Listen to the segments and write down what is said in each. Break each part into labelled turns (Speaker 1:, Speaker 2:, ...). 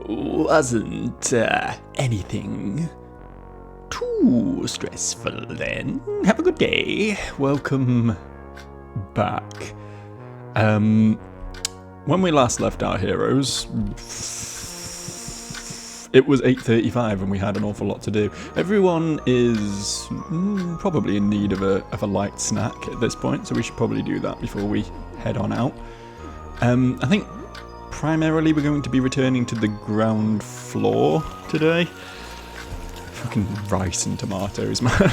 Speaker 1: Wasn't anything too stressful then. Have a good day. Welcome back. When we last left our heroes, it was 8:35 and we had an awful lot to do. Everyone is probably in need of a light snack at this point, so we should probably do that before we head on out. I think primarily we're going to be returning to the ground floor today. Fucking rice and tomatoes, man.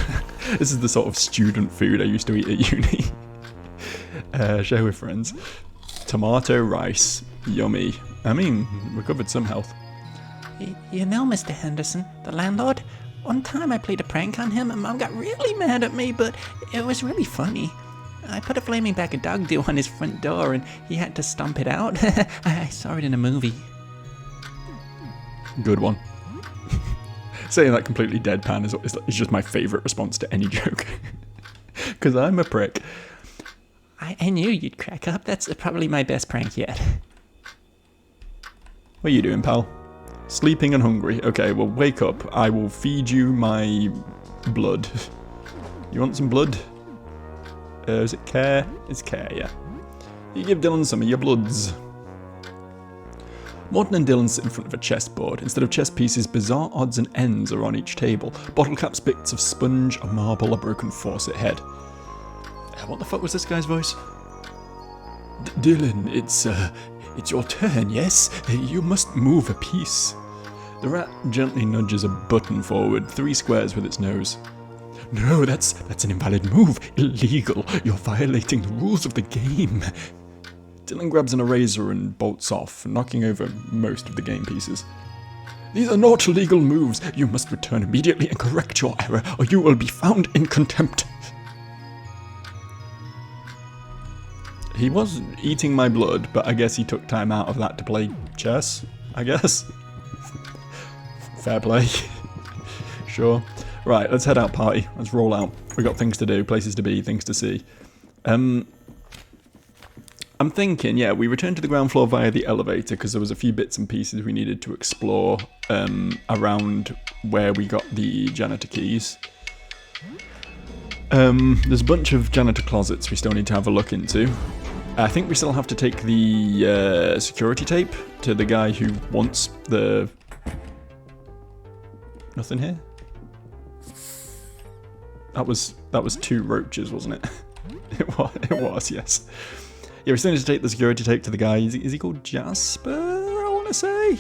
Speaker 1: This is the sort of student food I used to eat at uni. Share with friends. Tomato rice. Yummy. I mean, recovered some health.
Speaker 2: You know, Mr. Henderson, the landlord, one time I played a prank on him and Mom got really mad at me, but it was really funny. I put a flaming bag of dog dew on his front door and he had to stomp it out. I saw it in a movie.
Speaker 1: Good one. Saying that completely deadpan is just my favourite response to any joke. Because I'm a prick.
Speaker 2: I knew you'd crack up. That's probably my best prank yet.
Speaker 1: What are you doing, pal? Sleeping and hungry. Okay, well, wake up. I will feed you my blood. You want some blood? Is it care? It's care, yeah. You give Dylan some of your bloods. Morton and Dylan sit in front of a chessboard. Instead of chess pieces, bizarre odds and ends are on each table. Bottle caps, bits of sponge, a marble, a broken faucet head. What the fuck was this guy's voice? Dylan, it's your turn, yes? You must move a piece. The rat gently nudges a button forward, 3 squares with its nose. No, that's an invalid move. Illegal. You're violating the rules of the game. Dylan grabs an eraser and bolts off, knocking over most of the game pieces. These are not legal moves. You must return immediately and correct your error, or you will be found in contempt. He was eating my blood, but I guess he took time out of that to play chess, I guess. Fair play. Sure. Right, let's head out, party. Let's roll out. We've got things to do, places to be, things to see. I'm thinking, yeah, we returned to the ground floor via the elevator because there was a few bits and pieces we needed to explore around where we got the janitor keys. There's a bunch of janitor closets we still need to have a look into. I think we still have to take the security tape to the guy who wants the... Nothing here? That was 2 roaches, wasn't it? It was, yes. Yeah, we still need to take the security tape to the guy. Is he called Jasper, I want to say?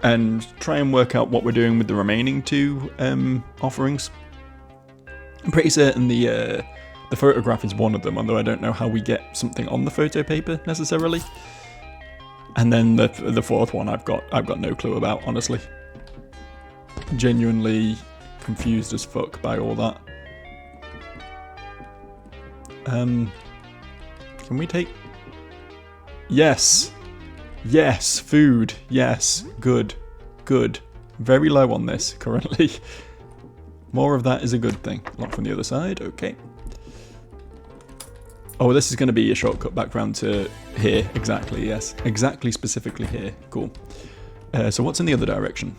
Speaker 1: And try and work out what we're doing with the remaining 2 offerings. I'm pretty certain the photograph is one of them, although I don't know how we get something on the photo paper necessarily. And then the 4th one I've got no clue about, honestly. Genuinely confused as fuck by all that. Can we take... Yes! Yes! Food! Yes! Good. Good. Very low on this, currently. More of that is a good thing. Lock from the other side, okay. Oh, this is going to be a shortcut back round to here. Exactly, yes. Exactly, specifically here. Cool. So what's in the other direction?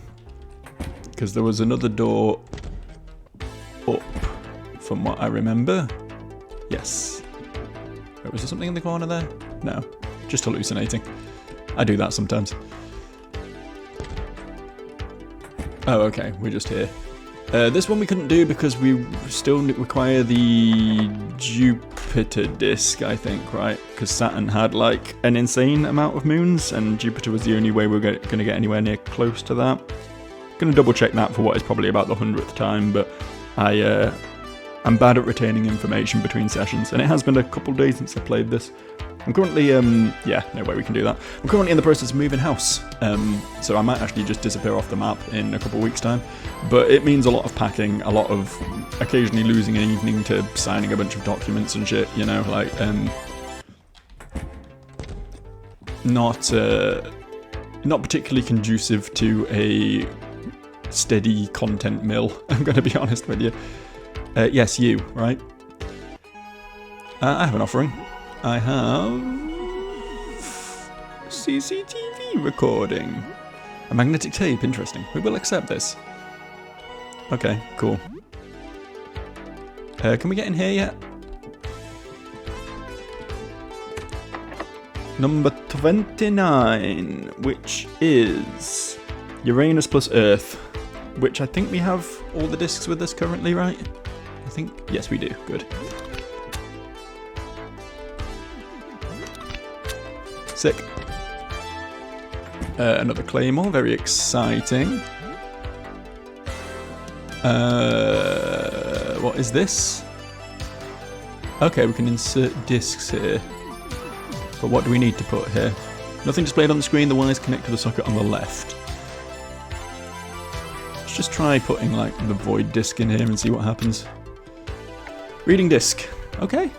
Speaker 1: Because there was another door up, from what I remember. Yes. Wait, was there something in the corner there? No. Just hallucinating. I do that sometimes. Oh, okay. We're just here. This one we couldn't do because we still require the Jupiter disk, I think, right? Because Saturn had, like, an insane amount of moons, and Jupiter was the only way we we're going to get anywhere near close to that. Going to double check that for what is probably about the 100th time, but I'm bad at retaining information between sessions, and it has been a couple days since I played this. I'm currently, yeah, no way we can do that. I'm currently in the process of moving house, so I might actually just disappear off the map in a couple of weeks' time. But it means a lot of packing, a lot of occasionally losing an evening to signing a bunch of documents and shit, you know, like, not particularly conducive to a steady content mill, I'm going to be honest with you. Yes, you, right? I have an offering. I have CCTV recording. A magnetic tape, interesting. We will accept this. Okay, cool. Can we get in here yet? Number 29, which is Uranus plus Earth, which I think we have all the discs with us currently, right? I think, yes we do, good. Sick. Another Claymore, very exciting. What is this? Okay, we can insert discs here. But what do we need to put here? Nothing displayed on the screen, the wires connect to the socket on the left. Let's just try putting like the void disk in here and see what happens. Reading disk. Okay.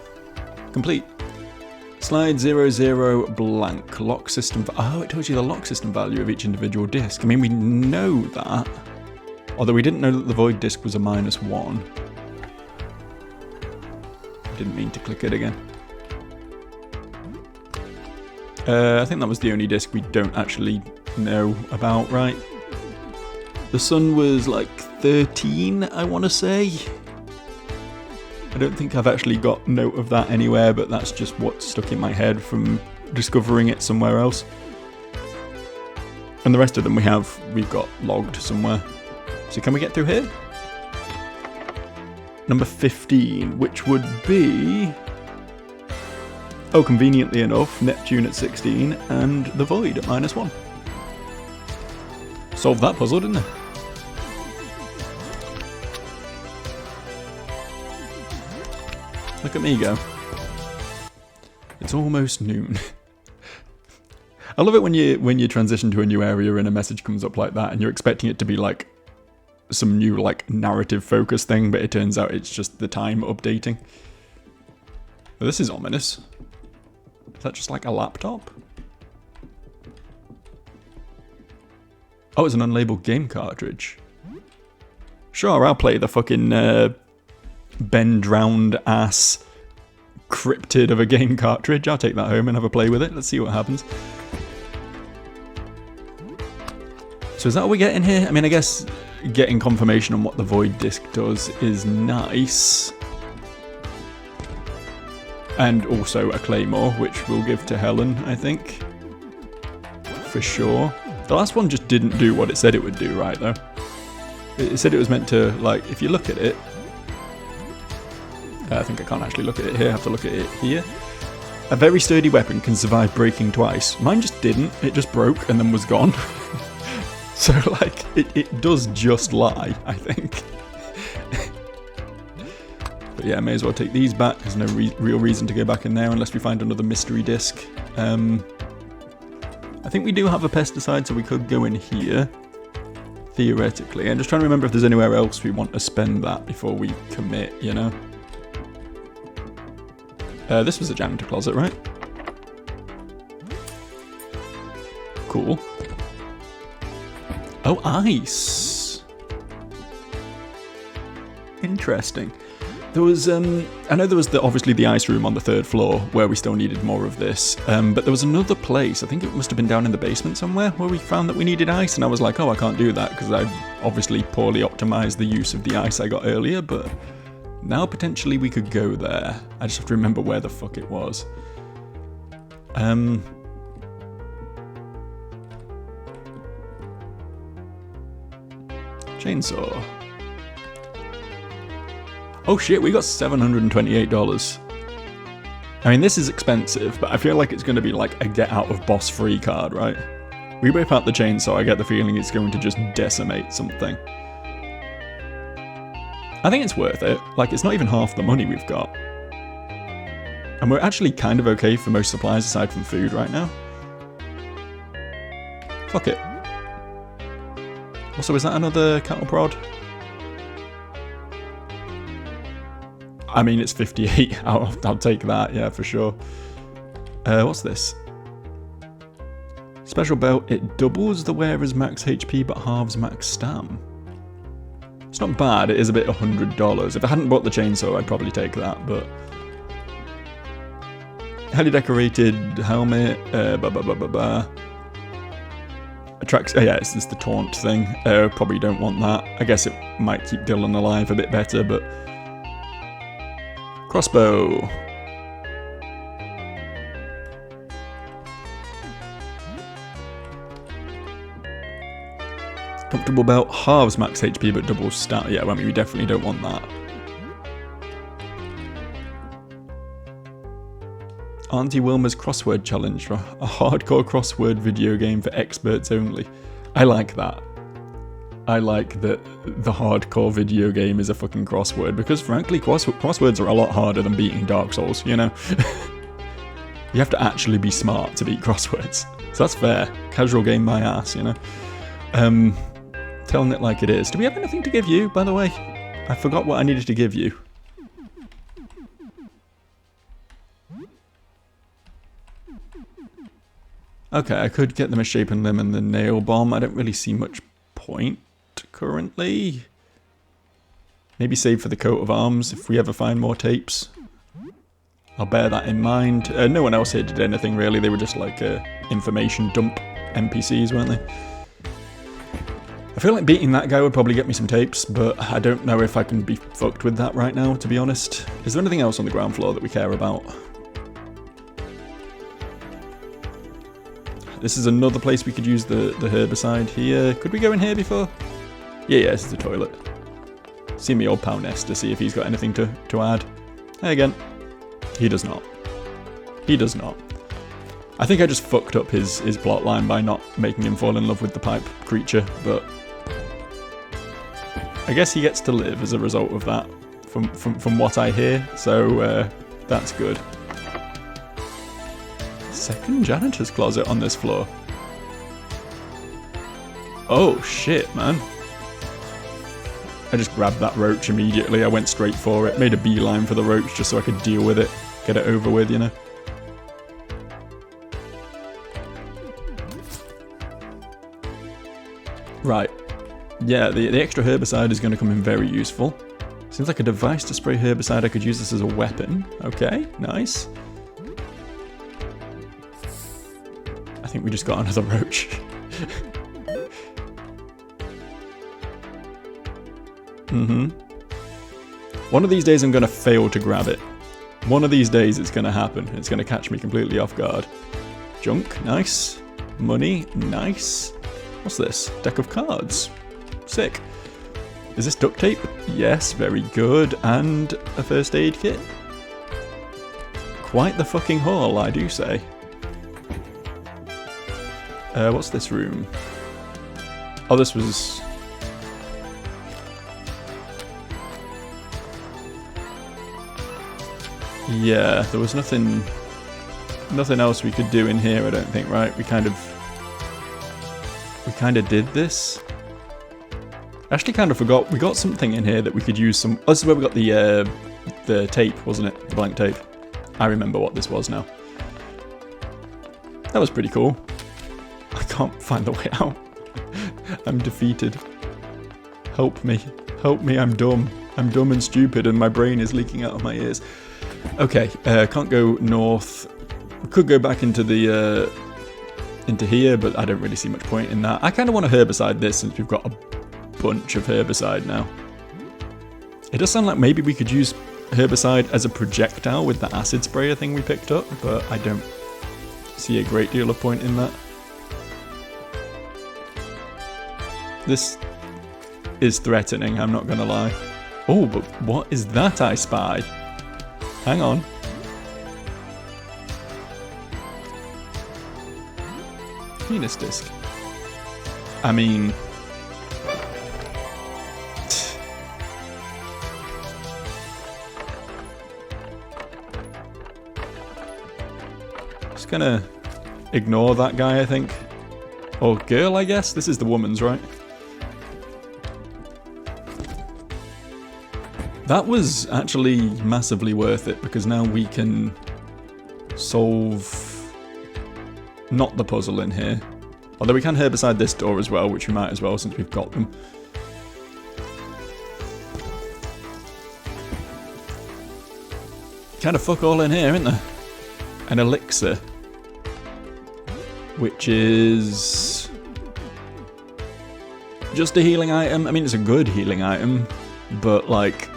Speaker 1: Complete. Slide 00 blank. Lock system. Oh, it tells you the lock system value of each individual disk. I mean, we know that. Although we didn't know that the void disk was a -1. Didn't mean to click it again. I think that was the only disc we don't actually know about, right? The sun was like 13, I want to say. I don't think I've actually got note of that anywhere, but that's just what's stuck in my head from discovering it somewhere else. And the rest of them we've got logged somewhere. So can we get through here? Number 15, which would be... Oh, conveniently enough, Neptune at 16 and the Void at -1. Solved that puzzle, didn't it? Look at me go. It's almost noon. I love it when you transition to a new area and a message comes up like that and you're expecting it to be like some new like narrative focus thing, but it turns out it's just the time updating. Well, this is ominous. Is that just like a laptop? Oh, it's an unlabeled game cartridge. Sure, I'll play the fucking bend-round ass cryptid of a game cartridge. I'll take that home and have a play with it. Let's see what happens. So is that what we get in here? I mean, I guess getting confirmation on what the void disk does is nice. And also a Claymore, which we'll give to Helen, I think. For sure. The last one just didn't do what it said it would do, right, though? It said it was meant to, like, if you look at it... I think I can't actually look at it here, I have to look at it here. A very sturdy weapon can survive breaking twice. Mine just didn't, it just broke and then was gone. So, like, it does just lie, I think. But yeah, I may as well take these back. There's no real reason to go back in there unless we find another mystery disc. I think we do have a pesticide, so we could go in here. Theoretically. I'm just trying to remember if there's anywhere else we want to spend that before we commit, you know? This was a janitor closet, right? Cool. Oh, ice! Interesting. There was, I know there was obviously the ice room on the 3rd floor where we still needed more of this, but there was another place, I think it must have been down in the basement somewhere, where we found that we needed ice, and I was like, oh, I can't do that, because I obviously poorly optimised the use of the ice I got earlier, but now potentially we could go there. I just have to remember where the fuck it was. Chainsaw. Oh shit, we got $728. I mean, this is expensive, but I feel like it's going to be like a get out of boss free card, right? We whip out the chainsaw, I get the feeling it's going to just decimate something. I think it's worth it. Like, it's not even half the money we've got. And we're actually kind of okay for most supplies aside from food right now. Fuck it. Also, is that another cattle prod? I mean, it's 58. I'll take that, yeah, for sure. What's this? Special belt. It doubles the wearer's max HP but halves max stam. It's not bad. It is a bit $100. If I hadn't bought the chainsaw, I'd probably take that, but... Highly decorated helmet. Attracts. Yeah, it's the taunt thing. Probably don't want that. I guess it might keep Dylan alive a bit better, but crossbow. Comfortable belt, halves max HP but doubles stat. Yeah, well, I mean, we definitely don't want that. Auntie Wilma's crossword challenge, a hardcore crossword video game for experts only. I like that. I like that the hardcore video game is a fucking crossword, because frankly, crosswords are a lot harder than beating Dark Souls, you know? You have to actually be smart to beat crosswords. So that's fair. Casual game my ass, you know? Telling it like it is. Do we have anything to give you, by the way? I forgot what I needed to give you. Okay, I could get the misshapen limb and the nail bomb. I don't really see much point currently. Maybe save for the coat of arms if we ever find more tapes. I'll bear that in mind. No one else here did anything really. They were just like information dump NPCs, weren't they? I feel like beating that guy would probably get me some tapes, but I don't know if I can be fucked with that right now, to be honest. Is there anything else on the ground floor that we care about? This is another place we could use the herbicide here. Could we go in here before? Yeah, this is the toilet. See me old pal Nest to see if he's got anything to add. Hey again. He does not. He does not. I think I just fucked up his plot line by not making him fall in love with the pipe creature, but I guess he gets to live as a result of that, from what I hear, so that's good. Second janitor's closet on this floor. Oh shit, man. I just grabbed that roach immediately. I went straight for it, made a beeline for the roach just so I could deal with it, get it over with, you know. Right. Yeah, the extra herbicide is going to come in very useful. Seems like a device to spray herbicide. I could use this as a weapon. Okay, nice. I think we just got another roach. One of these days I'm going to fail to grab it. One of these days it's going to happen. It's going to catch me completely off guard. Junk, nice. Money, nice. What's this? Deck of cards. Sick. Is this duct tape? Yes, very good. And a first aid kit. Quite the fucking haul, I do say. What's this room? Oh, this was... Yeah, there was nothing else we could do in here, I don't think, right? We kind of did this. I actually kind of forgot. We got something in here that we could use some... Oh, this is where we got the tape, wasn't it? The blank tape. I remember what this was now. That was pretty cool. I can't find the way out. I'm defeated. Help me. Help me, I'm dumb. I'm dumb and stupid and my brain is leaking out of my ears. Okay, can't go north. We could go back into the... into here, but I don't really see much point in that. I kind of want to herbicide this since we've got a bunch of herbicide now. It does sound like maybe we could use herbicide as a projectile with the acid sprayer thing we picked up, but I don't see a great deal of point in that. This is threatening, I'm not gonna lie. Oh, but what is that I spy? Hang on. Penis disc. I mean... Just gonna ignore that guy, I think. Or girl, I guess? This is the woman's, right? That was actually massively worth it, because now we can solve... not the puzzle in here. Although we can herbicide this door as well, which we might as well since we've got them. Kind of fuck all in here, isn't there? an elixir, which is just a healing item. I mean, it's a good healing item, but like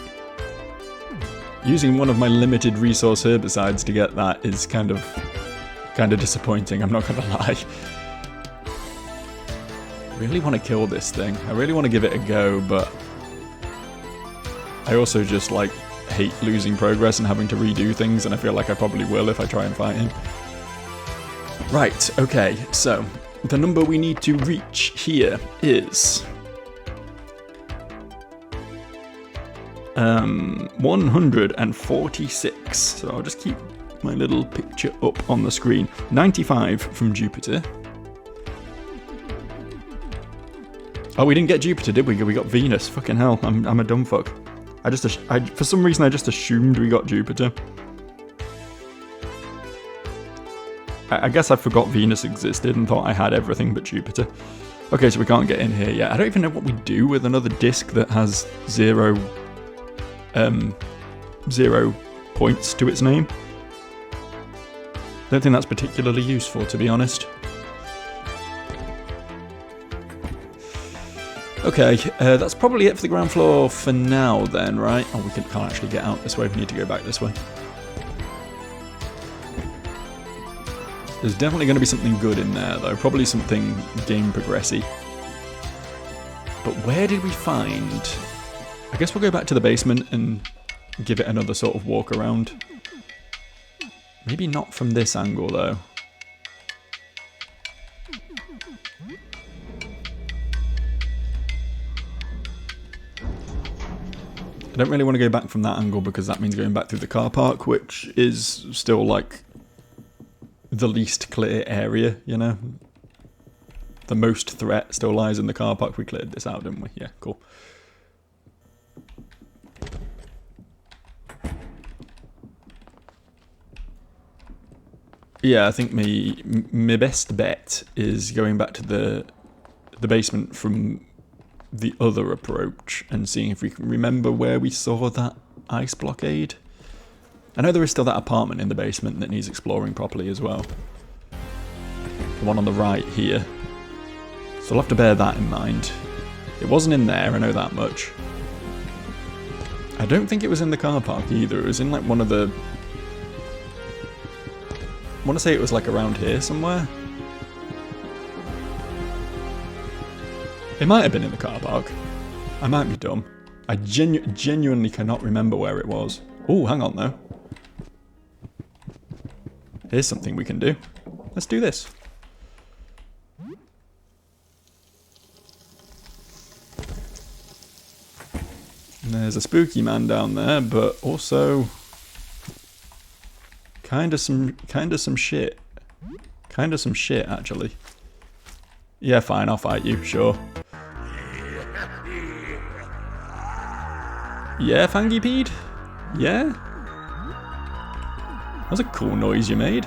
Speaker 1: using one of my limited resource herbicides to get that is kind of disappointing, I'm not gonna lie. I really want to kill this thing. I really want to give it a go, but I also just like hate losing progress and having to redo things, and I feel like I probably will if I try and fight him. Right, okay, so the number we need to reach here is 146. So I'll just keep my little picture up on the screen. 95 from Jupiter. Oh, we didn't get Jupiter, did we? We got Venus. Fucking hell, I'm a dumb fuck. For some reason I just assumed we got Jupiter. I guess I forgot Venus existed and thought I had everything but Jupiter. Okay, so we can't get in here yet. I don't even know what we do with another disc that has 0 points to its name. Don't think that's particularly useful, to be honest. Okay, that's probably it for the ground floor for now then, right? Oh, we can't actually get out this way. We need to go back this way. There's definitely going to be something good in there, though. Probably something game progressy. But where did we find... I guess we'll go back to the basement and give it another sort of walk around. Maybe not from this angle, though. I don't really want to go back from that angle because that means going back through the car park, which is still, like, the least clear area, you know? The most threat still lies in the car park. We cleared this out, didn't we? Yeah, cool. Yeah, I think my best bet is going back to the basement from the other approach and seeing if we can remember where we saw that ice blockade. I know there is still that apartment in the basement that needs exploring properly as well. The one on the right here. So I'll have to bear that in mind. It wasn't in there, I know that much. I don't think it was in the car park either. It was in like one of the... I want to say it was like around here somewhere. It might have been in the car park. I might be dumb. I genuinely cannot remember where it was. Oh, hang on though. Here's something we can do. Let's do this. And there's a spooky man down there, but also kind of some shit. Kind of some shit, actually. Yeah, fine, I'll fight you, sure. Yeah, Fangipede? Yeah? That was a cool noise you made.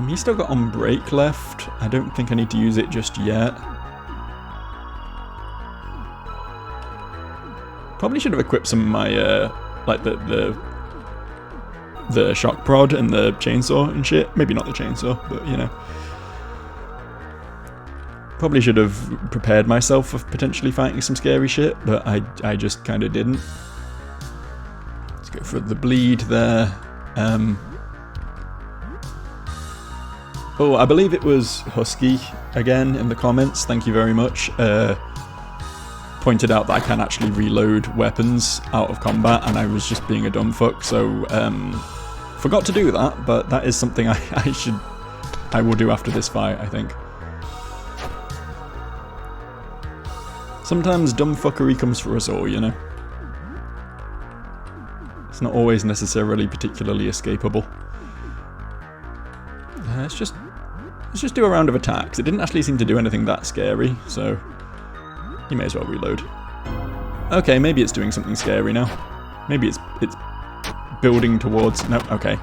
Speaker 1: He's still got on brake left. I don't think I need to use it just yet. Probably should have equipped some of my, like the shock prod and the chainsaw and shit. Maybe not the chainsaw, but you know. Probably should have prepared myself for potentially fighting some scary shit, but I just kind of didn't. Let's go for the bleed there. Oh, I believe it was Husky again in the comments. Thank you very much. Pointed out that I can actually reload weapons out of combat, and I was just being a dumb fuck. So forgot to do that, but that is something I will do after this fight, I think. Sometimes dumb fuckery comes for us all, you know. It's not always necessarily particularly escapable. Let's just do a round of attacks. It didn't actually seem to do anything that scary, so you may as well reload. Okay, maybe it's doing something scary now. Maybe it's building towards... No, okay.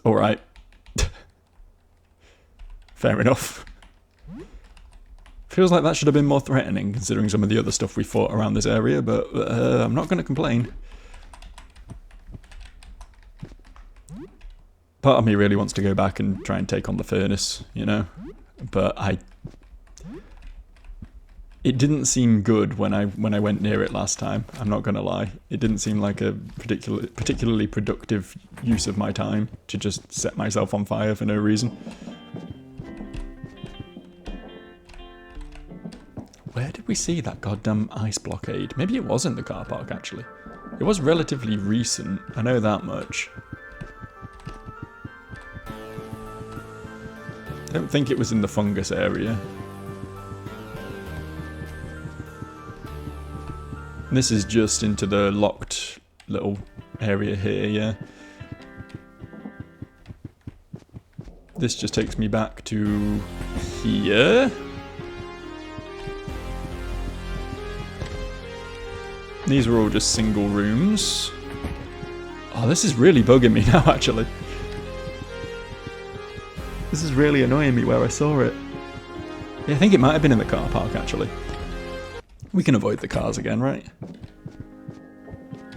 Speaker 1: Alright. Fair enough. Feels like that should have been more threatening, considering some of the other stuff we fought around this area, but I'm not going to complain. Part of me really wants to go back and try and take on the furnace, you know? But it didn't seem good when I went near it last time, I'm not gonna lie. It didn't seem like a particularly productive use of my time to just set myself on fire for no reason. Where did we see that goddamn ice blockade? Maybe it was in the car park, actually. It was relatively recent, I know that much. I don't think it was in the fungus area. This is just into the locked little area here, yeah. This just takes me back to here. These are all just single rooms. Oh, this is really bugging me now, actually. This is really annoying me where I saw it. Yeah, I think it might have been in the car park, actually. We can avoid the cars again, right?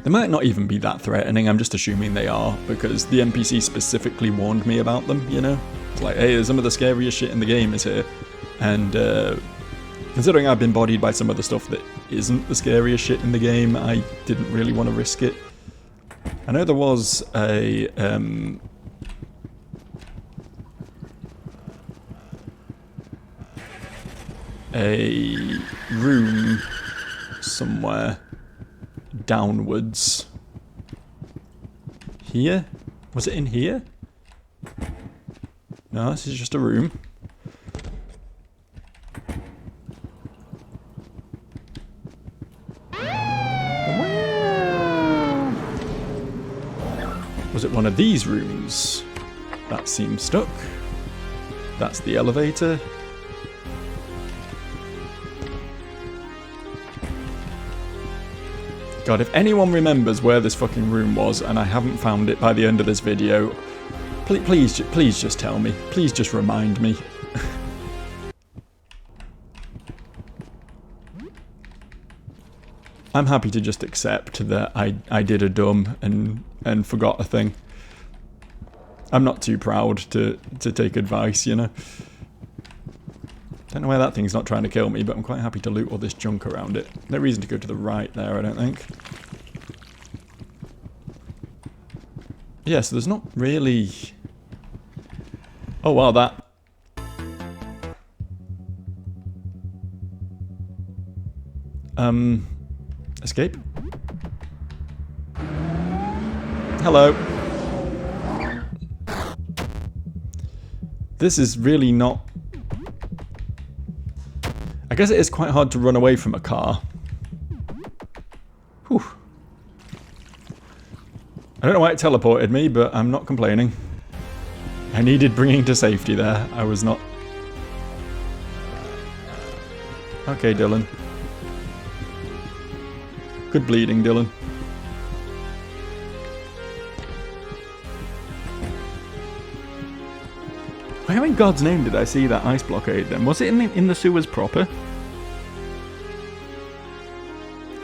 Speaker 1: They might not even be that threatening, I'm just assuming they are, because the NPC specifically warned me about them, you know? It's like, hey, some of the scariest shit in the game is here. And considering I've been bodied by some of the stuff that isn't the scariest shit in the game, I didn't really want to risk it. I know there was a room somewhere downwards. Here? Was it in here? No, this is just a room. Was it one of these rooms? That seems stuck. That's the elevator. God, if anyone remembers where this fucking room was and I haven't found it by the end of this video, please just tell me. Please just remind me. I'm happy to just accept that I did a dumb and forgot a thing. I'm not too proud to take advice, you know. Don't know why that thing's not trying to kill me, but I'm quite happy to loot all this junk around it. No reason to go to the right there, I don't think. Yeah, so there's not really... Oh wow, that... Escape? Hello. This is really not... I guess it is quite hard to run away from a car. Whew. I don't know why it teleported me, but I'm not complaining. I needed bringing to safety there. I was not... Okay, Dylan. Good bleeding, Dylan. Where in God's name did I see that ice blockade then? Was it in the sewers proper?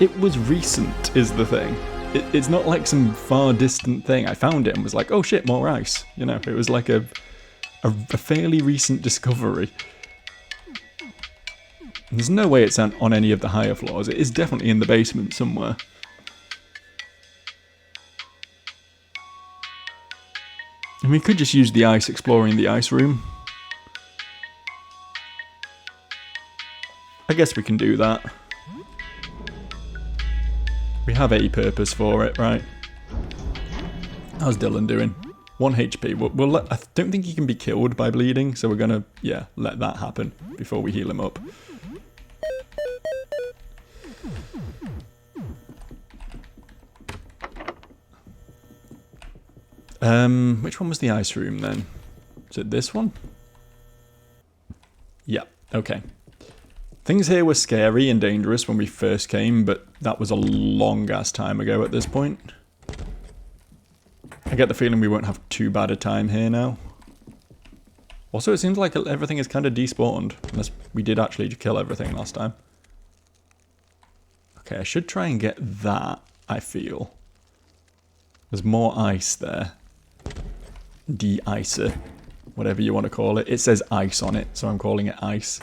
Speaker 1: It was recent, is the thing. It's not like some far distant thing. I found it and was like, oh shit, more ice. You know, it was like a fairly recent discovery. And there's no way it's on any of the higher floors. It is definitely in the basement somewhere. And we could just use the ice exploring the ice room. I guess we can do that. We have a purpose for it, right? How's Dylan doing? 1 HP. I don't think he can be killed by bleeding, so we're gonna, yeah, let that happen before we heal him up. Which one was the ice room then? Is it this one? Yeah, okay. Things here were scary and dangerous when we first came, but that was a long-ass time ago at this point. I get the feeling we won't have too bad a time here now. Also, it seems like everything is kind of despawned, unless we did actually kill everything last time. Okay, I should try and get that, I feel. There's more ice there. de-icer, whatever you want to call it. It says ice on it, so I'm calling it ice.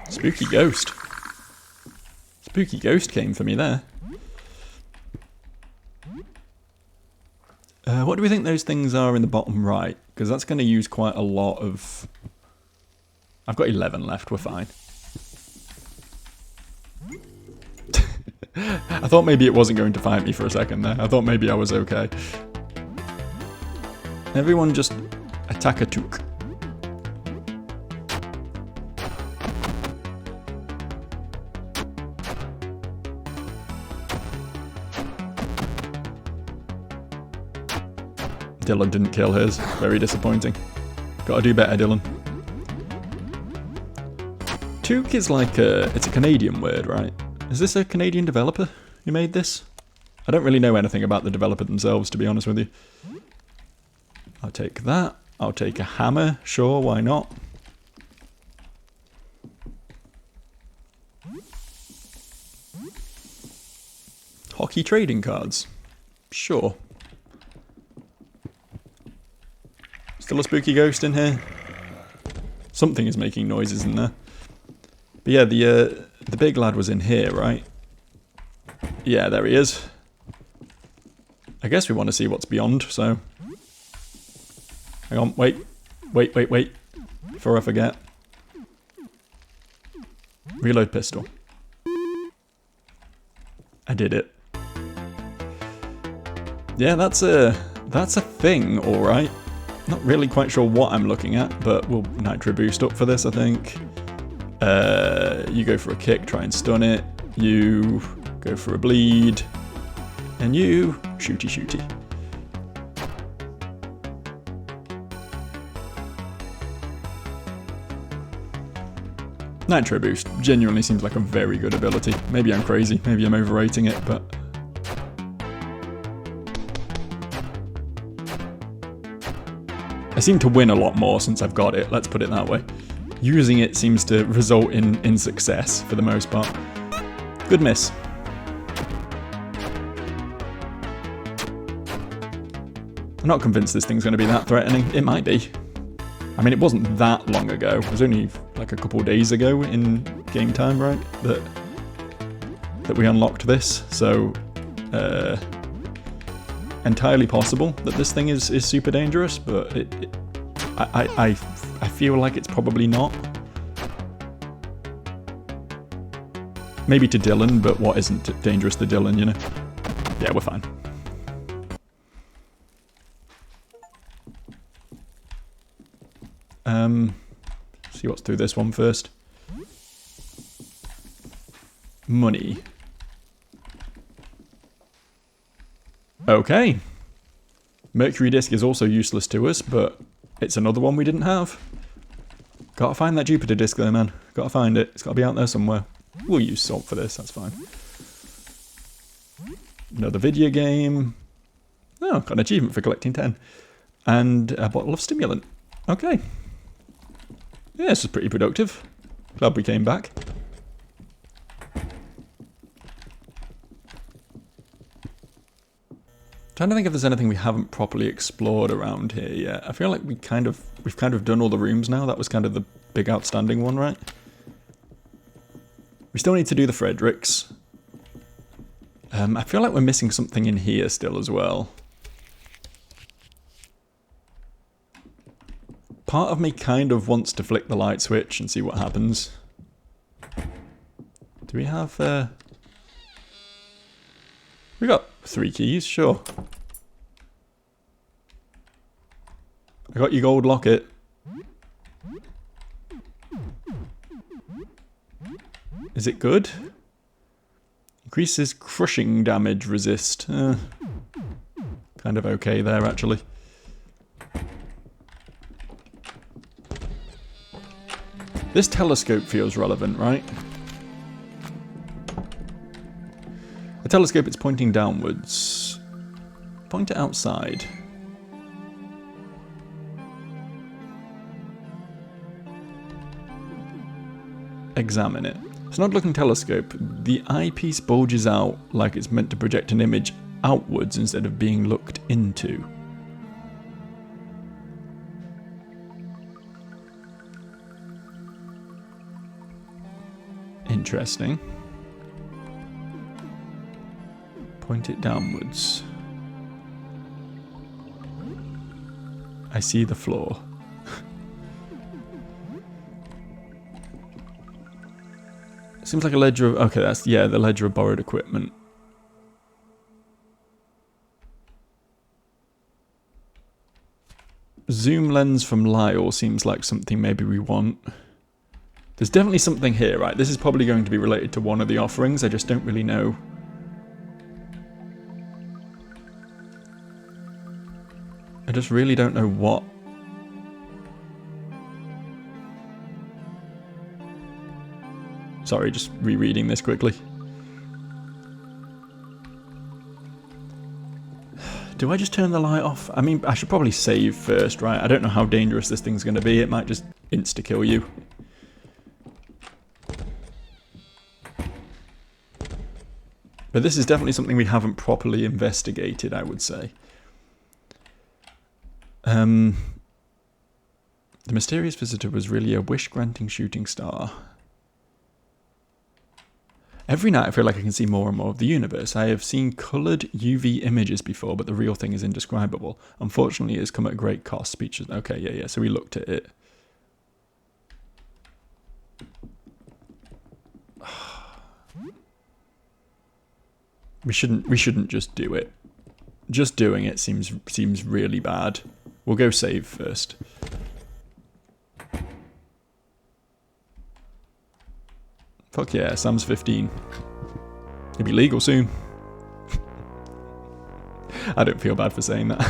Speaker 1: Spooky ghost. Spooky ghost came for me there. What do we think those things are in the bottom right? Because that's going to use quite a lot of... I've got 11 left, we're fine. I thought maybe it wasn't going to fight me for a second there. I thought maybe I was okay. Everyone just attack a took. Dylan didn't kill his. Very disappointing. Gotta do better, Dylan. Took is like it's a Canadian word, right? Is this a Canadian developer who made this? I don't really know anything about the developer themselves, to be honest with you. I'll take that. I'll take a hammer. Sure, why not? Hockey trading cards. Sure. Still a spooky ghost in here? Something is making noises in there. But yeah, the big lad was in here, right? Yeah, there he is. I guess we want to see what's beyond, so... Hang on, wait. Wait. Before I forget. Reload pistol. I did it. Yeah, that's a thing, alright. Not really quite sure what I'm looking at, but we'll nitro boost up for this, I think. You go for a kick, try and stun it. You go for a bleed. And you shooty. Nitro boost genuinely seems like a very good ability. Maybe I'm crazy, maybe I'm overrating it, but... I seem to win a lot more since I've got it, let's put it that way. Using it seems to result in success for the most part. Good miss. I'm not convinced this thing's going to be that threatening. It might be. I mean, it wasn't that long ago. It was only like a couple of days ago in game time, right? That we unlocked this. So, entirely possible that this thing is super dangerous, but I feel like it's probably not. Maybe to Dylan, but what isn't dangerous to Dylan, you know? Yeah, we're fine. See what's through this one first. Money. Okay. Mercury disc is also useless to us, but it's another one we didn't have. Gotta find that Jupiter disc there, man. Gotta find it. It's gotta be out there somewhere. We'll use salt for this, that's fine. Another video game. Oh, got an achievement for collecting 10. And a bottle of stimulant. Okay. Yeah, this is pretty productive. Glad we came back. Trying to think if there's anything we haven't properly explored around here yet. I feel like we've kind of done all the rooms now. That was kind of the big outstanding one, right? We still need to do the Fredericks. I feel like we're missing something in here still as well. Part of me kind of wants to flick the light switch and see what happens. Do we have... We got 3 keys, sure. I got your gold locket. Is it good? Increases crushing damage resist. Kind of okay there, actually. This telescope feels relevant, right? A telescope, it's pointing downwards. Point it outside. Examine it. It's an odd-looking telescope. The eyepiece bulges out like it's meant to project an image outwards instead of being looked into. Interesting. Point it downwards. I see the floor. Seems like a ledger of... Okay, that's... Yeah, the ledger of borrowed equipment. Zoom lens from Lyle seems like something maybe we want. There's definitely something here, right? This is probably going to be related to one of the offerings. I just don't really know. I just really don't know what. Sorry, just rereading this quickly. Do I just turn the light off? I mean, I should probably save first, right? I don't know how dangerous this thing's going to be. It might just insta-kill you. But this is definitely something we haven't properly investigated, I would say. The mysterious visitor was really a wish-granting shooting star. Every night I feel like I can see more and more of the universe. I have seen coloured UV images before, but the real thing is indescribable. Unfortunately, it has come at great cost. Speeches. Okay, yeah, so we looked at it. We shouldn't just do it. Just doing it seems really bad. We'll go save first. Fuck yeah, Sam's 15. It'll be legal soon. I don't feel bad for saying that.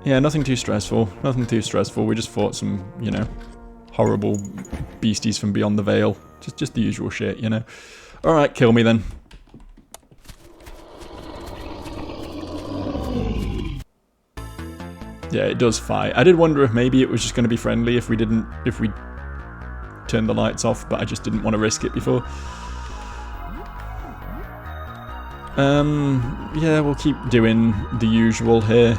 Speaker 1: Yeah, nothing too stressful. Nothing too stressful. We just fought some, you know, horrible beasties from beyond the veil. Just the usual shit, you know. Alright, kill me then. Yeah, it does fight. I did wonder if maybe it was just going to be friendly if we turned the lights off, but I just didn't want to risk it before. Yeah, we'll keep doing the usual here.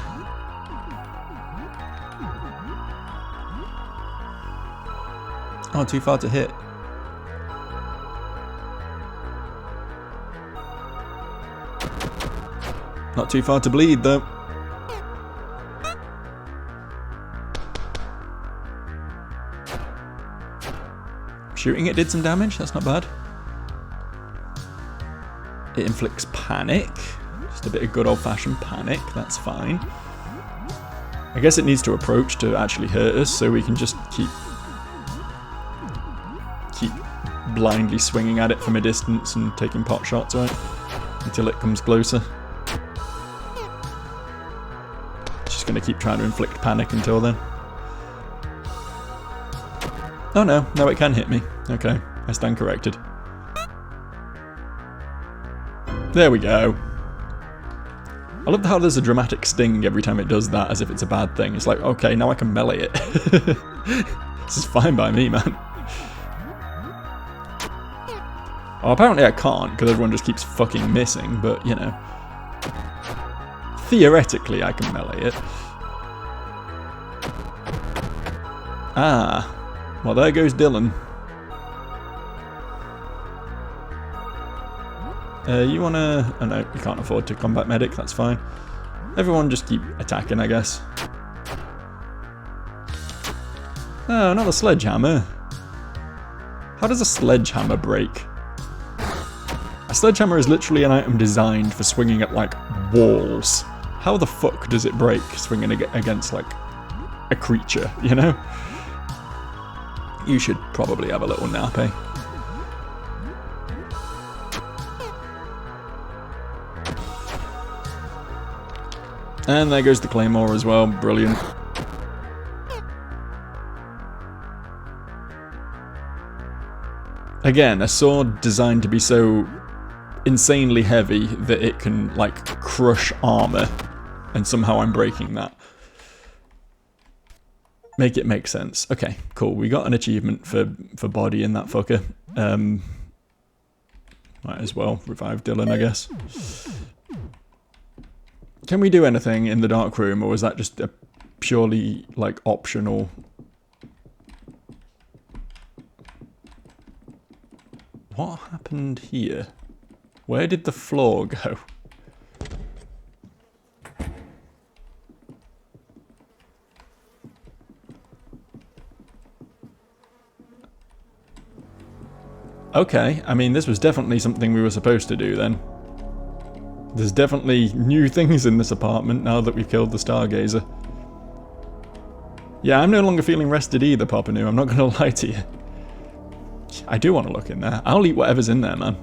Speaker 1: Oh, too far to hit. Not too far to bleed, though. Shooting it did some damage, that's not bad. It inflicts panic. Just a bit of good old-fashioned panic, that's fine. I guess it needs to approach to actually hurt us, so we can just keep blindly swinging at it from a distance and taking pot shots, right? Until it comes closer. Just gonna keep trying to inflict panic until then. Oh no, it can hit me. Okay, I stand corrected. There we go. I love how there's a dramatic sting every time it does that, as if it's a bad thing. It's like, okay, now I can melee it. This is fine by me, man. Oh, apparently I can't, because everyone just keeps fucking missing, but, you know. Theoretically, I can melee it. Ah. Well, there goes Dylan. You wanna... Oh no, you can't afford to combat medic, that's fine. Everyone just keep attacking, I guess. Oh, not the sledgehammer. How does a sledgehammer break? A sledgehammer is literally an item designed for swinging at, like, walls. How the fuck does it break swinging against, like, a creature, you know? You should probably have a little nap, eh? And there goes the claymore as well, brilliant. Again, a sword designed to be so insanely heavy that it can, like, crush armor, and somehow I'm breaking that. Make it make sense. Okay, cool. We got an achievement for body in that fucker. Might as well revive Dylan, I guess. Can we do anything in the dark room, or was that just a purely, like, optional. What happened here? Where did the floor go? Okay, I mean, this was definitely something we were supposed to do then. There's definitely new things in this apartment now that we've killed the Stargazer. Yeah, I'm no longer feeling rested either, Papanu, I'm not going to lie to you. I do want to look in there. I'll eat whatever's in there, man.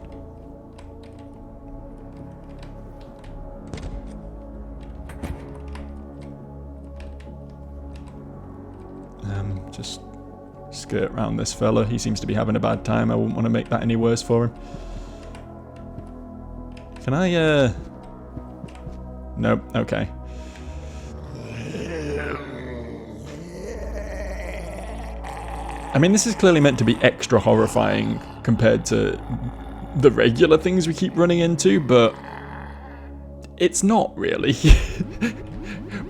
Speaker 1: Just skirt around this fella. He seems to be having a bad time. I wouldn't want to make that any worse for him. Can I, Nope, okay. I mean, this is clearly meant to be extra horrifying compared to the regular things we keep running into, but it's not really.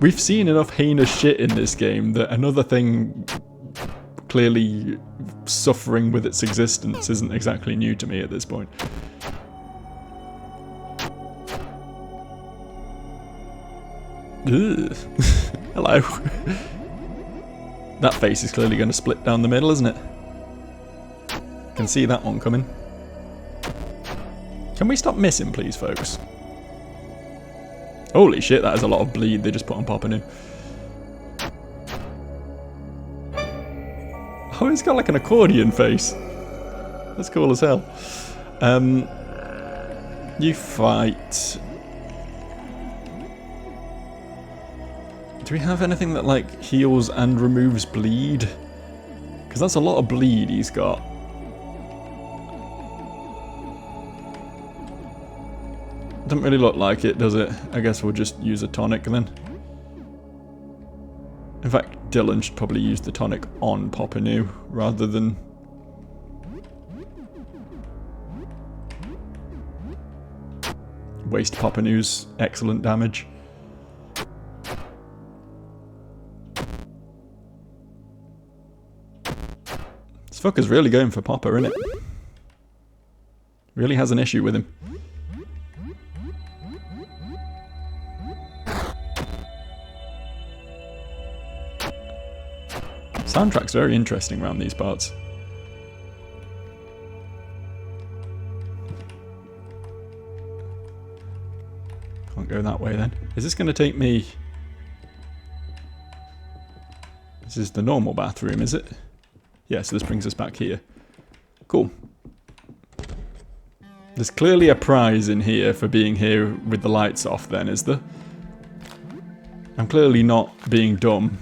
Speaker 1: We've seen enough heinous shit in this game that another thing clearly suffering with its existence isn't exactly new to me at this point. Ugh. Hello. That face is clearly going to split down the middle, isn't it? Can see that one coming. Can we stop missing, please, folks? Holy shit, that is a lot of bleed they just put on Papanu. Oh, he's got like an accordion face. That's cool as hell. You fight. Do we have anything that like heals and removes bleed? Because that's a lot of bleed he's got. Doesn't really look like it, does it? I guess we'll just use a tonic then. In fact, Dylan should probably use the tonic on Papanu rather than... waste Papanu's excellent damage. This fucker's really going for Papa, innit? Really has an issue with him. Soundtrack's very interesting around these parts. Can't go that way then. Is this going to take me... This is the normal bathroom, is it? Yeah, so this brings us back here. Cool. There's clearly a prize in here for being here with the lights off then, is there? I'm clearly not being dumb.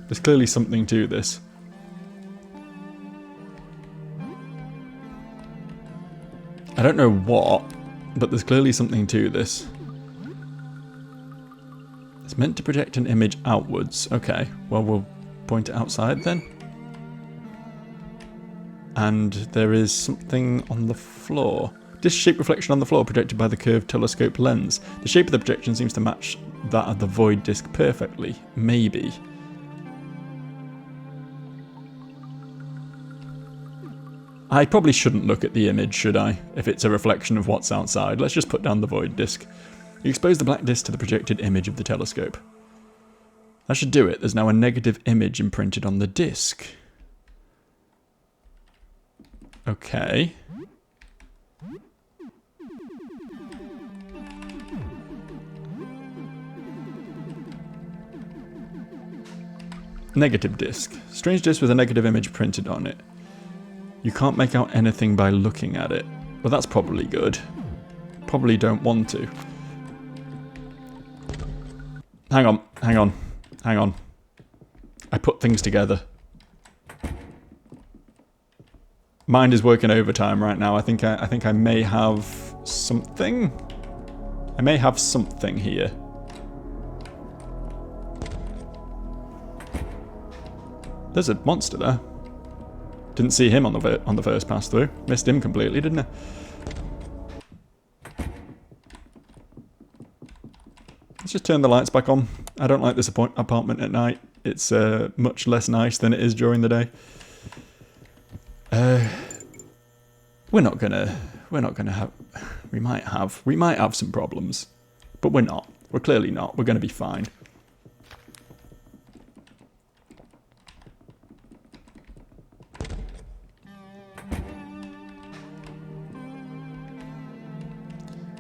Speaker 1: There's clearly something to this. I don't know what, but there's clearly something to this. It's meant to project an image outwards. Okay, well we'll point it outside then. And there is something on the floor. Disc-shaped reflection on the floor projected by the curved telescope lens. The shape of the projection seems to match that of the void disc perfectly. Maybe. I probably shouldn't look at the image, should I? If it's a reflection of what's outside. Let's just put down the void disc. You expose the black disc to the projected image of the telescope. That should do it. There's now a negative image imprinted on the disc. Okay. Negative disc. Strange disc with a negative image printed on it. You can't make out anything by looking at it. Well, that's probably good. Probably don't want to. Hang on, hang on, hang on. I put things together. Mind is working overtime right now. I think I may have something. I may have something here. There's a monster there. Didn't see him on the first pass through. Missed him completely, didn't I? Let's just turn the lights back on. I don't like this apartment at night. It's much less nice than it is during the day. We're not gonna have. We might have some problems, but we're not. We're clearly not. We're gonna be fine.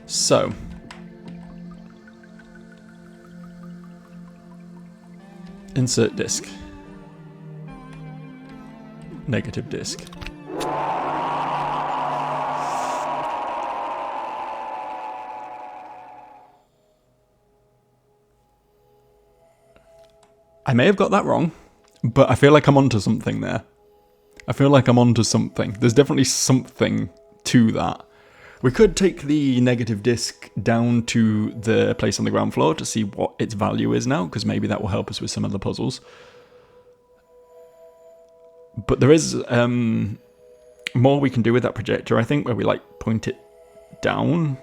Speaker 1: So, insert disk. Negative disk. I may have got that wrong, but I feel like I'm onto something there. I feel like I'm onto something. There's definitely something to that. We could take the negative disk down to the place on the ground floor to see what its value is now, because maybe that will help us with some of the puzzles. But there is more we can do with that projector, I think, where we like point it down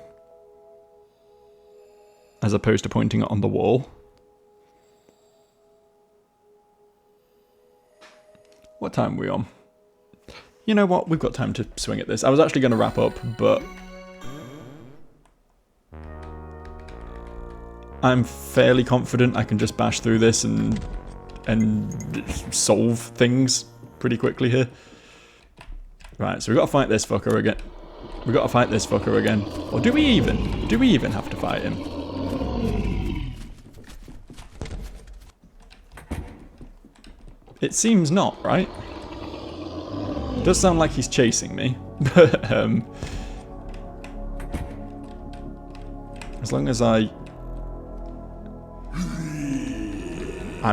Speaker 1: as opposed to pointing it on the wall. What time are we on? You know what? We've got time to swing at this. I was actually going to wrap up, but I'm fairly confident I can just bash through this and solve things pretty quickly here. Right, so we've got to fight this fucker again. We've got to fight this fucker again. Or do we even? Do we even have to fight him? It seems not, right? It does sound like he's chasing me, but as long as I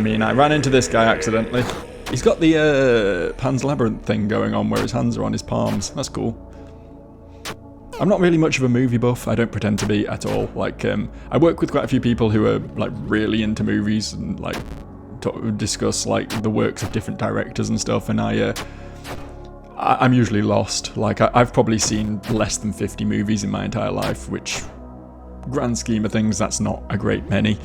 Speaker 1: mean, I ran into this guy accidentally. He's got the Pan's Labyrinth thing going on where his hands are on his palms. That's cool. I'm not really much of a movie buff. I don't pretend to be at all. Like, I work with quite a few people who are like really into movies and like discuss like the works of different directors and stuff, and I'm usually lost. Like, I've probably seen less than 50 movies in my entire life, which, grand scheme of things, that's not a great many.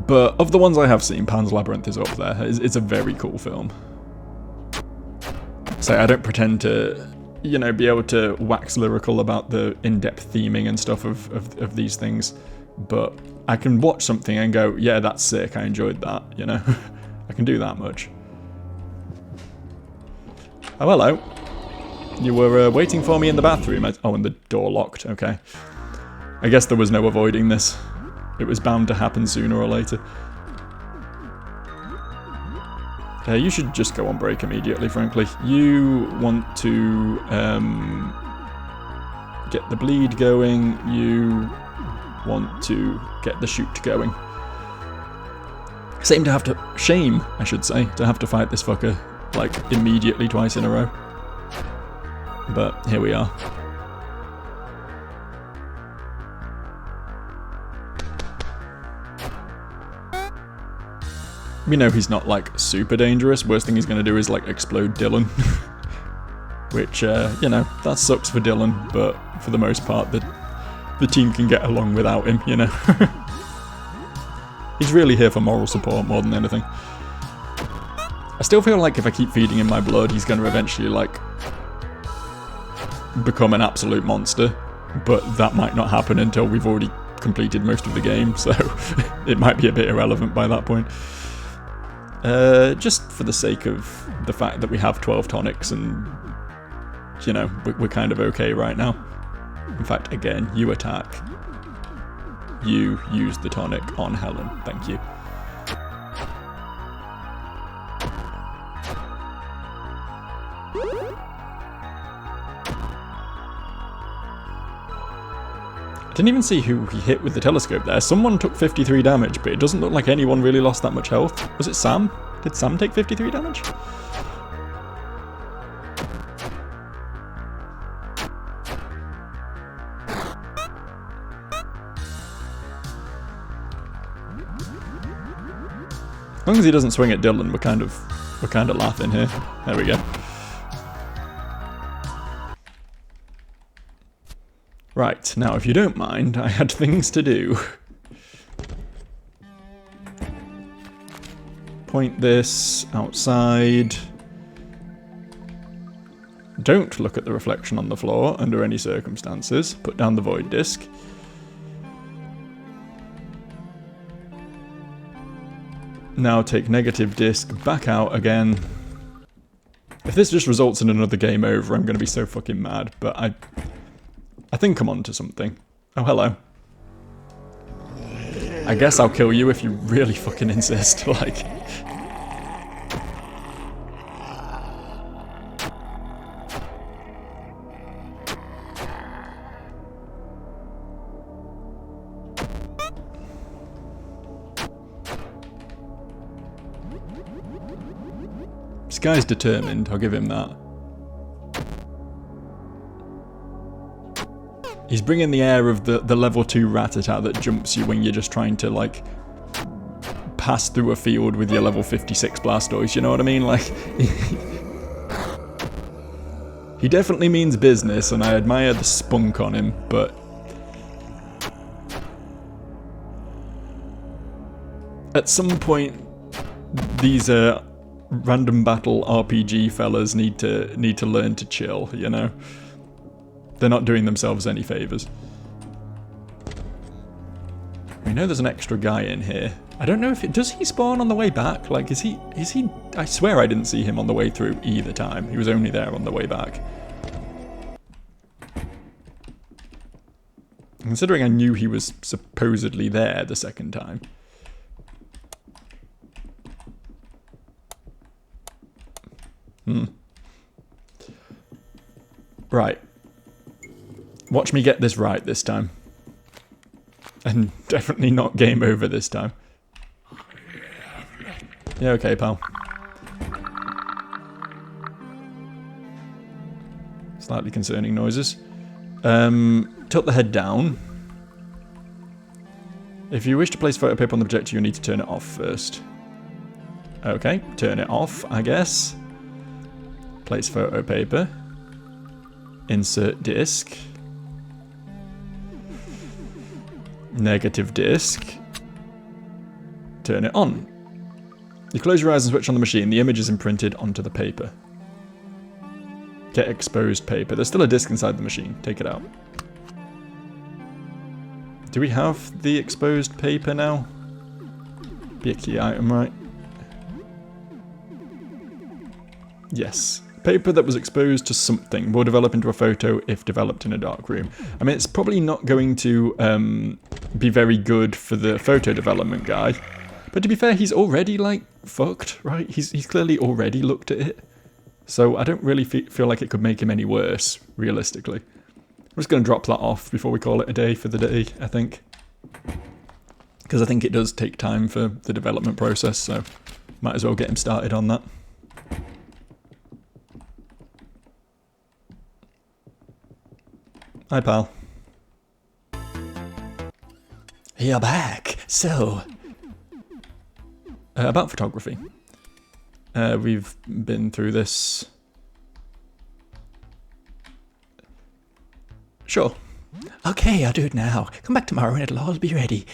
Speaker 1: But of the ones I have seen, Pan's Labyrinth is up there. It's a very cool film. So I don't pretend to, you know, be able to wax lyrical about the in-depth theming and stuff of these things, but I can watch something and go, yeah, that's sick, I enjoyed that, you know? I can do that much. Oh, hello. You were waiting for me in the bathroom. Oh, and the door locked, okay. I guess there was no avoiding this. It was bound to happen sooner or later. You should just go on break immediately, frankly. You want to get the bleed going. You want to get the shoot going. Shame, I should say, to have to fight this fucker, like, immediately twice in a row. But here we are. We know he's not, like, super dangerous. Worst thing he's going to do is, like, explode Dylan. Which, you know, that sucks for Dylan, but for the most part, the team can get along without him, you know? He's really here for moral support more than anything. I still feel like if I keep feeding him my blood, he's going to eventually, like, become an absolute monster. But that might not happen until we've already completed most of the game, so it might be a bit irrelevant by that point. Just for the sake of the fact that we have 12 tonics and, you know, we're kind of okay right now. In fact, again, you attack. You use the tonic on Helen. Thank you. I didn't even see who he hit with the telescope there. Someone took 53 damage, but it doesn't look like anyone really lost that much health. Was it Sam? Did Sam take 53 damage? As long as he doesn't swing at Dylan, we're kind of laughing here. There we go. Right, now if you don't mind, I had things to do. Point this outside. Don't look at the reflection on the floor under any circumstances. Put down the void disk. Now take negative disk back out again. If this just results in another game over, I'm going to be so fucking mad, but I think I'm onto something. Oh, hello. I guess I'll kill you if you really fucking insist, like... This guy's determined, I'll give him that. He's bringing the air of the level 2 rat-a-tat that jumps you when you're just trying to, like, pass through a field with your level 56 Blastoise, you know what I mean? Like, he definitely means business, and I admire the spunk on him, but... At some point, these random battle RPG fellas need to learn to chill, you know? They're not doing themselves any favours. We know there's an extra guy in here. I don't know if does he spawn on the way back? Like, is he, I swear I didn't see him on the way through either time. He was only there on the way back. Considering I knew he was supposedly there the second time. Right. Watch me get this right this time. And definitely not game over this time. Yeah, okay, pal. Slightly concerning noises. Tilt the head down. If you wish to place photo paper on the projector, you need to turn it off first. Okay, turn it off, I guess. Place photo paper. Insert disc. Negative disc. Turn it on. You close your eyes and switch on the machine. The image is imprinted onto the paper. Get exposed paper. There's still a disc inside the machine. Take it out. Do we have the exposed paper now? Be a key item, right? Yes. Paper that was exposed to something will develop into a photo if developed in a dark room. I mean, it's probably not going to be very good for the photo development guy. But to be fair, he's already, like, fucked, right? He's clearly already looked at it. So I don't really feel like it could make him any worse, realistically. I'm just going to drop that off before we call it a day for the day, I think. Because I think it does take time for the development process, so might as well get him started on that. Hi, pal.
Speaker 2: You're back. So...
Speaker 1: about photography. We've been through this. Sure.
Speaker 2: Okay, I'll do it now. Come back tomorrow and it'll all be ready.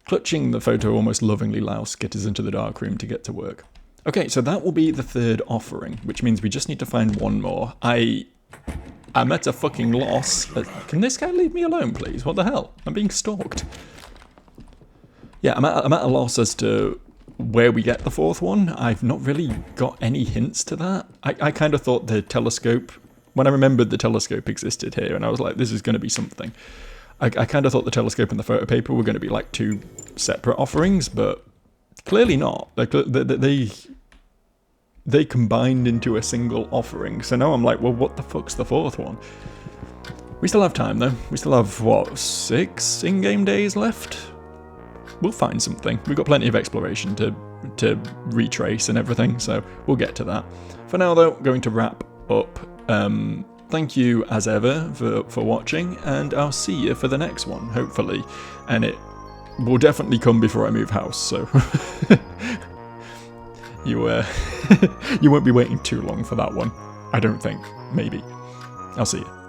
Speaker 1: Clutching the photo almost lovingly, Louse skitters into the dark room to get to work. Okay, so that will be the third offering, which means we just need to find one more. I'm at a fucking loss. Can this guy leave me alone, please? What the hell? I'm being stalked. Yeah, I'm at a loss as to where we get the fourth one. I've not really got any hints to that. I kind of thought the telescope... When I remembered the telescope existed here, and I was like, this is going to be something. I kind of thought the telescope and the photo paper were going to be like two separate offerings, but clearly not. Like they combined into a single offering. So now I'm like, well, what the fuck's the fourth one? We still have time, though. We still have, what, 6 in-game days left? We'll find something. We've got plenty of exploration to retrace and everything, so we'll get to that. For now, though, going to wrap up. Thank you, as ever, for watching, and I'll see you for the next one, hopefully. And it will definitely come before I move house, so... you won't be waiting too long for that one. I don't think. Maybe. I'll see you.